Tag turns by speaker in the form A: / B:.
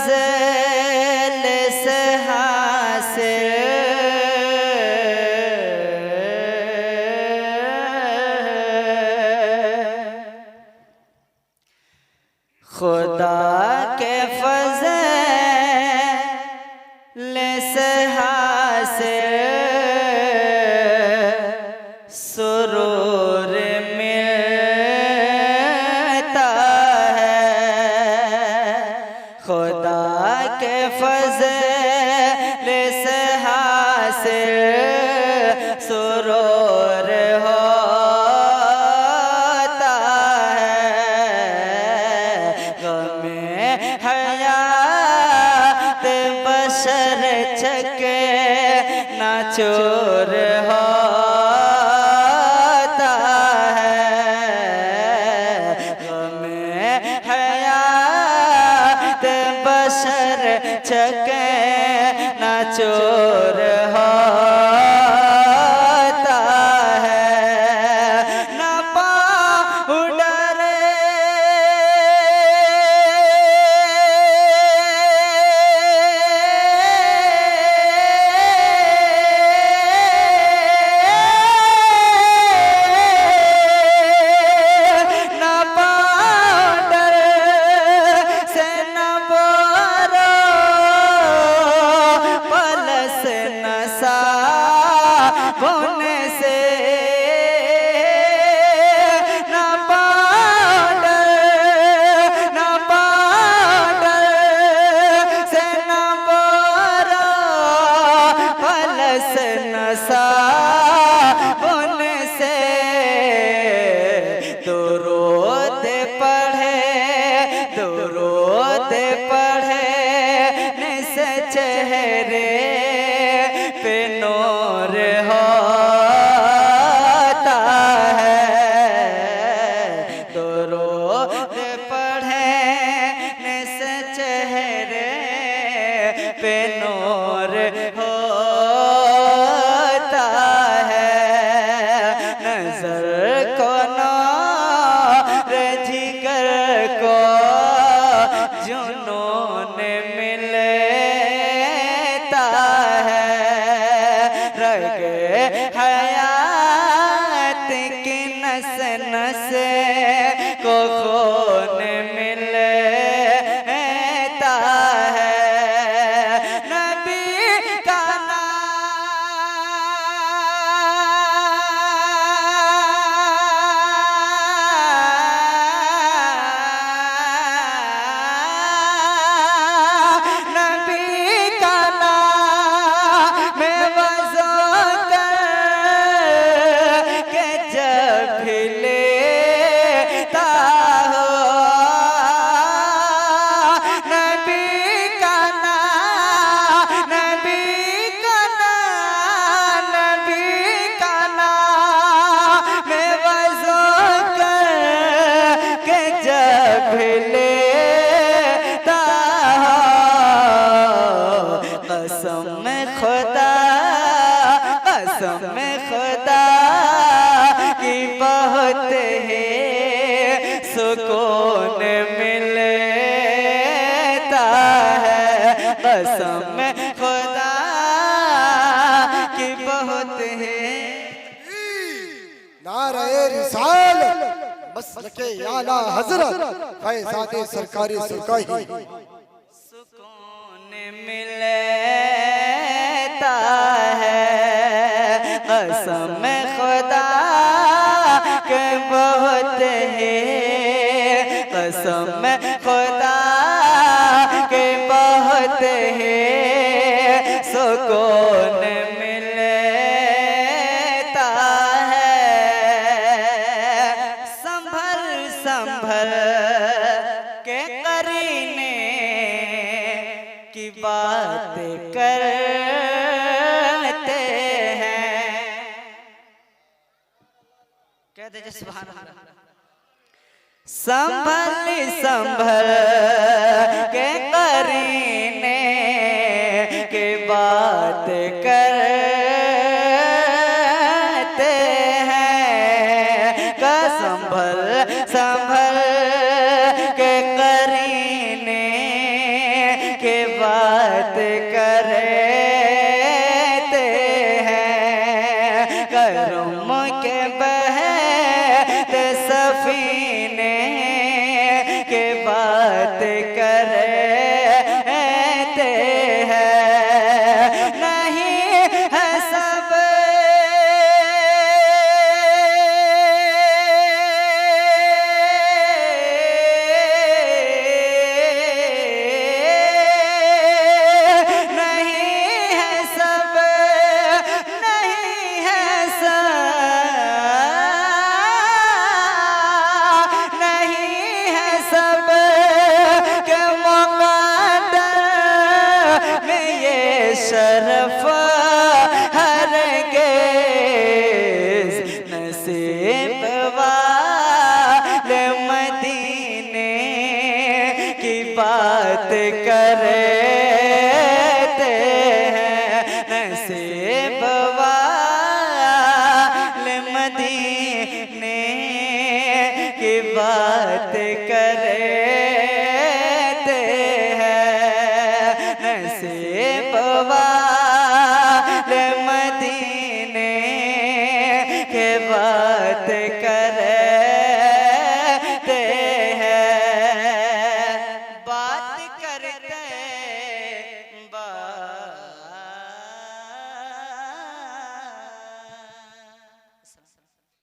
A: फजल से हासिल खुदा के फजल से हासिल सुरूर मिलता है। खुदा के फजल से हासिल सुरूर होता है। गमे हयात बशर चके नाचोर होता है। गमे हयात बशर चके नाचोर होता है। ना पाउडर से न बोरो पलस नसा होने से न पाउडर से न बोरो पलस नसा होने से दुरूद पढ़े निस चेहरे पे नूर होता है। दुरूद पढ़े निस चेहरे पे नूर होता है। नजर को नूर जिगर को जुनून मिलता है। रगे हयात की नस नस को खून मिलता है। नबी का कसम खुदा की बहुत ही सुकून मिलता है। कसम खुदा की बहुत ही
B: नारे रिसालत मसलके आला हजरत फैज़ादे सरकारी सुरकाही
A: सुकून मिलता है। कसम खुदा के बहुत ही कसम खुदा के बहुत ही सुकून मिलता है। संभल संभल के करीने की बात करते हैं। कहते जय सुभान अल्लाह। संभल संभल के करीने की बात करते हैं। का संभल संभल के करीने के बात करते हैं, करम के बहते सफीने के बात करते हैं। नहीं है सब शरफ हरगिज़ नसीब वाले मदीने की बात करते हैं, नसीब वाले मदीने की बात करे